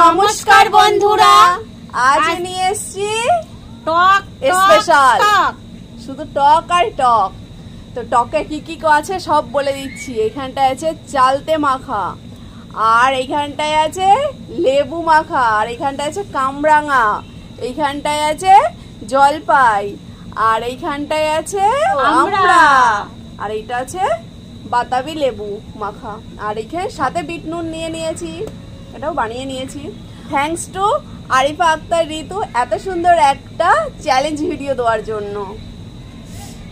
নমস্কার বন্ধুরা, আজ নিয়ে এসেছি টক স্পেশাল। শুধু টক আর টক। তো টকে কি কি আছে সব বলে দিচ্ছি। এইখানটায় আছে চালতে মাখা, আর এইখানটায় আছে লেবু মাখা, আর এইখানটায় আছে কামরাঙা, এইখানটায় আছে জলপাই, আর এইখানটায় আছে আমড়া, আর এইটা আছে বাতাবি লেবু মাখা, আর এইখানে সাথে বিট নুন নিয়ে নিয়েছি, এটাও বানিয়ে নিয়েছি। থ্যাঙ্কস টু আরিফা আক্তার ঋতু এত সুন্দর একটা চ্যালেঞ্জ ভিডিও দেওয়ার জন্য।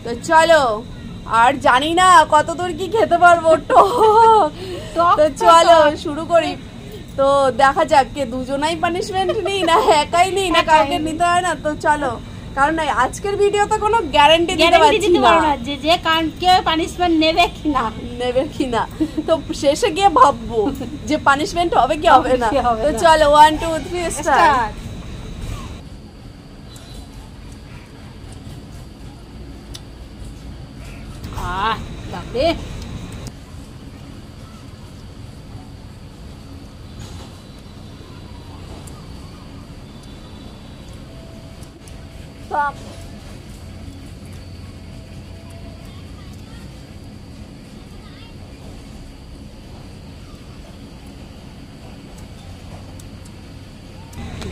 তো চলো, আর জানি না কতদূর কি খেতে পারবো। তো চলো শুরু করি। তো দেখা যাক কে দুজনাই পানিশমেন্ট নিই না একাই নিই না কাউকে নিতে হয় না। তো চলো, কারণ আজকের ভিডিওতে কোনো গ্যারান্টি দিতে পারছি না যে কাকে পানিশমেন্ট নেবে কিনা। তো শেষে গিয়ে ভাববো যে পানিশমেন্ট হবে কি হবে না। তো চলো 1 2 3 স্টার্ট। বাপরে,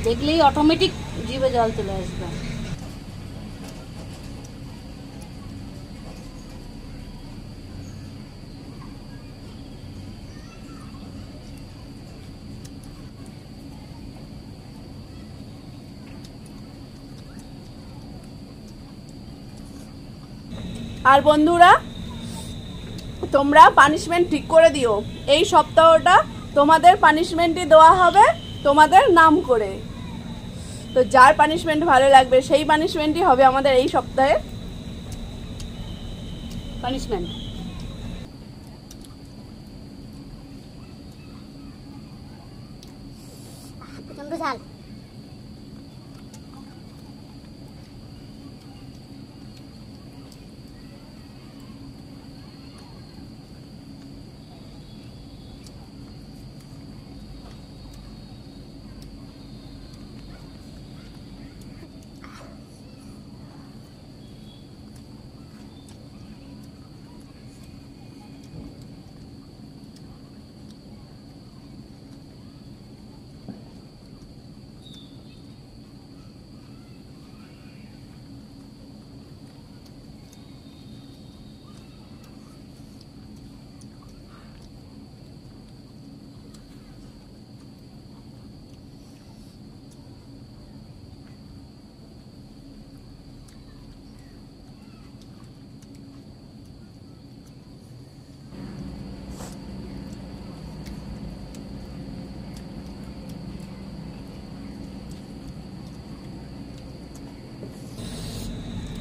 দেখলেই অটোমেটিক জিভে জল চলে আসবে। আর বন্ধুরা, তোমরা পানিশমেন্ট ঠিক করে দিও। এই সপ্তাহটা তোমাদের পানিশমেন্টই দেওয়া হবে তোমাদের নাম করে। তো যার পানিশমেন্ট ভালো লাগবে সেই পানিশমেন্টই হবে আমাদের এই সপ্তাহে পানিশমেন্ট। প্রচন্ড ঝাল।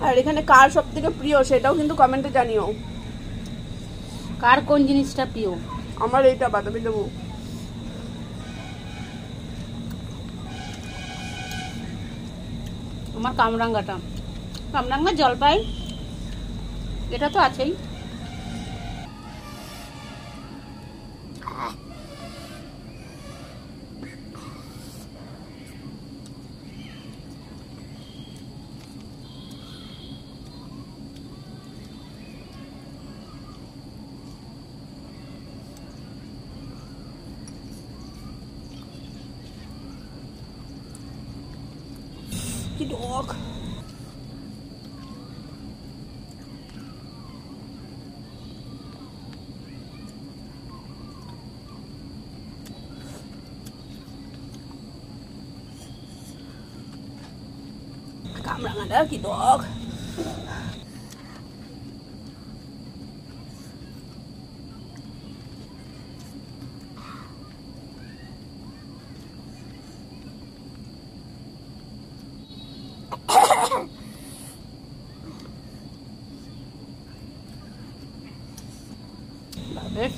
আর এখানে কার সব থেকে প্রিয় সেটাও কিন্তু কমেন্টে জানিও। কার কোন জিনিসটা প্রিয়? আমার এইটা বাতাবি লেবু। আমার কামরাঙ্গাটা, কামরাঙ্গা, জলপাই, এটা তো আছেই। কি টক। কামরাঙাটা কি টক।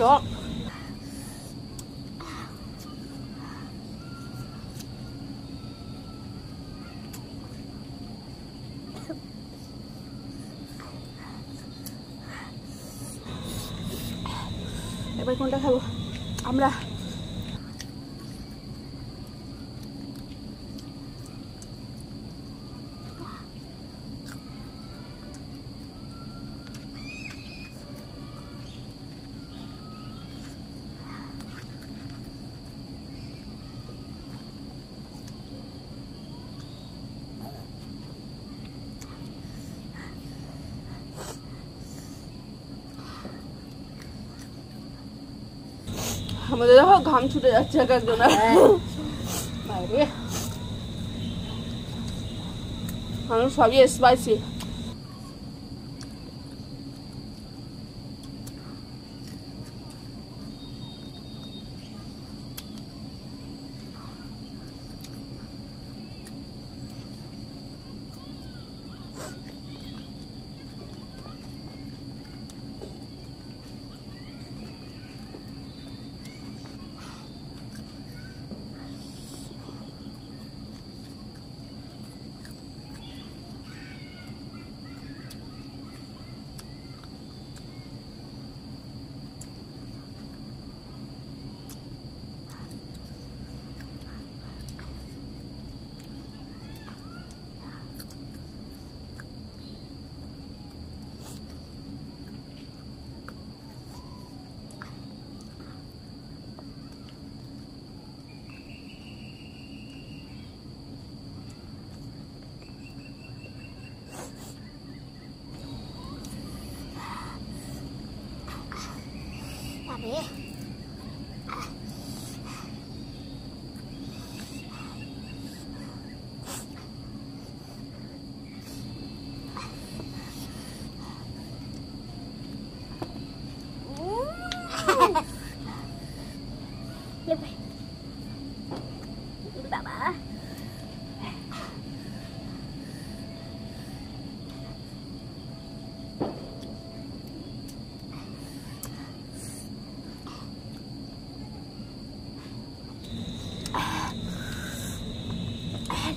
টক। এবার কোনটা খাবো আমরা? আমাদের দেখো ঘাম ছুটে যাচ্ছে এক একজনের। বাইরে আমি সবই স্পাইসি।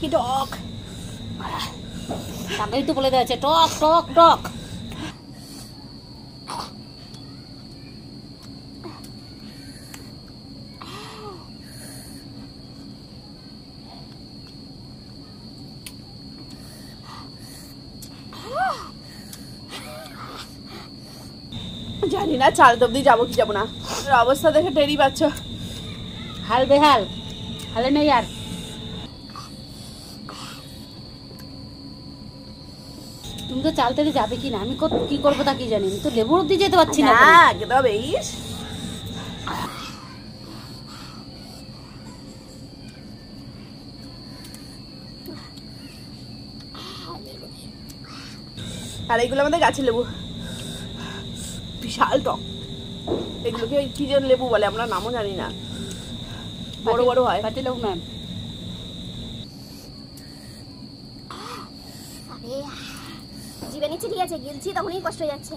কি টক, তাকেই তো বলে দিয়েছে টক টক টক। জানি না চাল অব্দি যাবো কি যাবো না, অবস্থা দেখে টেরই পাচ্ছ। হাল বেহাল, হালে নেই আর। তুমি তো চালতে যাবে কি না, আমি কি করবো তা কি জানি। আমি তো লেবুর অব্দি যেতে পারছি না। খেতে হবে। আর এইগুলো আমাদের গাছের লেবু, বিশাল টক। এগুলোকে কি যেন লেবু বলে, আমরা নামও জানি না। বড় বড় হয়। পাতি লেবু ম্যাম। জিভে নিচে ঠিক আছে, গিলছি তখনই কষ্ট হয়ে যাচ্ছে।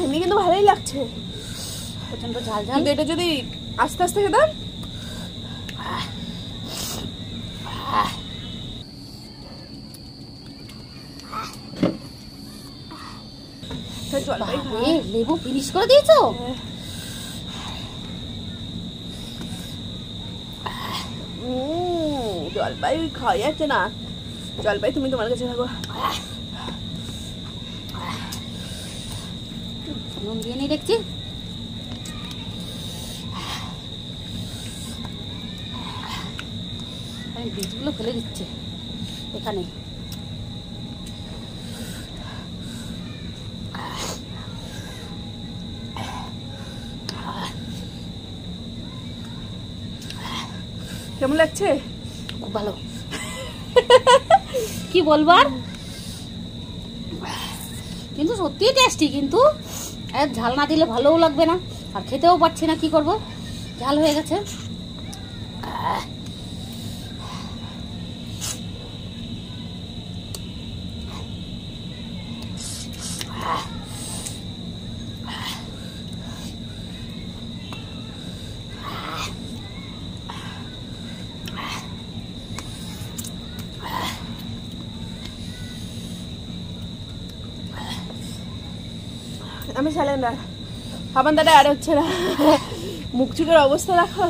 এমনি কিন্তু ভালোই লাগছে, প্রচন্ড ঝাল ঝাল। কিন্তু এটা যদি আস্তে আস্তে খেতাম। লেবু ফিনিশ করে দিয়েছো? জলপাই খাওয়া যাচ্ছে না। জলপাই তুমি তোমার কাছে থাকো। নুন দিয়ে নিয়ে দেখছি। আমি বীজগুলো ফেলে দিচ্ছি এখানে। কেমন লাগছে? খুব ভালো। কি বলবার, কিন্তু সত্যিই টেস্টি। কিন্তু ঝাল না দিলে ভালোও লাগবে না, আর খেতেও পারছি না। কি করব, ঝাল হয়ে গেছে। আমি সিলিন্ডার আমার দাদা আর হচ্ছে না, মুখ চুকের অবস্থা দেখো।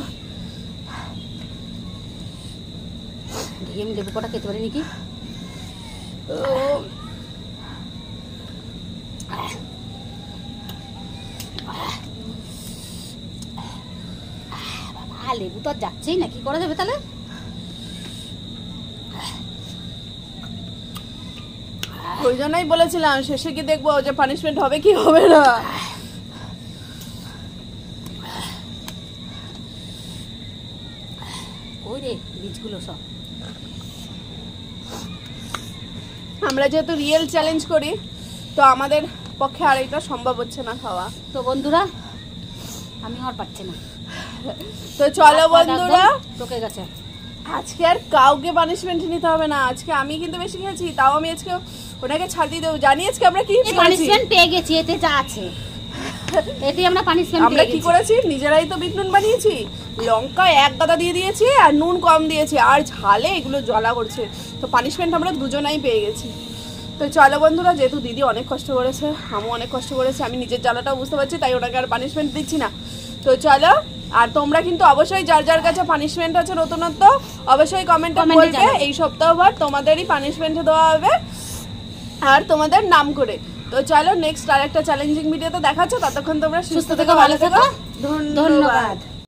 আমি লেবু কটা খেতে পারি নাকি? লেবু তো আর যাচ্ছেই না, কি করা যাবে তাহলে? ওই জন্যই বলেছিলাম শেষে কি দেখবো যে পানিশমেন্ট হবে কি হবে না। ওই রে বীজগুলো সব। আমরা যেহেতু রিয়েল চ্যালেঞ্জ করি তো আমাদের পক্ষে আর এটা সম্ভব হচ্ছে না খাওয়া। তো বন্ধুরা আমি আর পারছি না। তো চলো বন্ধুরা, তোকে গেছে আজকে আর কাউকে পানিশমেন্ট নিতে হবে না। আজকে আমি কিন্তু বেশি খেয়েছি, তাও আমি আজকে ওনাকে ছাড় দিয়ে দেবো। জানি আজকে আমরা কি পানিশমেন্ট পেয়ে গেছি, এতে যা আছে এতে আমরা পানিশমেন্ট আমরা কি করেছি, নিজেরাই তো বিট নুন বানিয়েছি। লঙ্কা এক গাদা দিয়ে দিয়েছি আর নুন কম দিয়েছি, আর ঝালে এগুলো জ্বালা করছে। তো পানিশমেন্ট আমরা দুজনাই পেয়ে গেছি। তো চলো বন্ধুরা, যেহেতু দিদি অনেক কষ্ট করেছে, আমিও অনেক কষ্ট করেছি, আমি নিজের জ্বালাটাও বুঝতে পারছি, তাই ওটাকে আর পানিশমেন্ট দিচ্ছি না। তো চলো, আর তোমরা কিন্তু অবশ্যই যার যার কাছে পানিশমেন্ট আছে নতুনত্ব অবশ্যই কমেন্টে বলবে। এই সপ্তাহবার তোমাদেরই পানিশমেন্ট দেওয়া হবে আর তোমাদের নাম করে। তো চলো নেক্সট আরেকটা চ্যালেঞ্জিং ভিডিওতে দেখাচ্ছ। ততক্ষণ তোমরা সুস্থ থেকো, ভালো থেকো, ধন্যবাদ।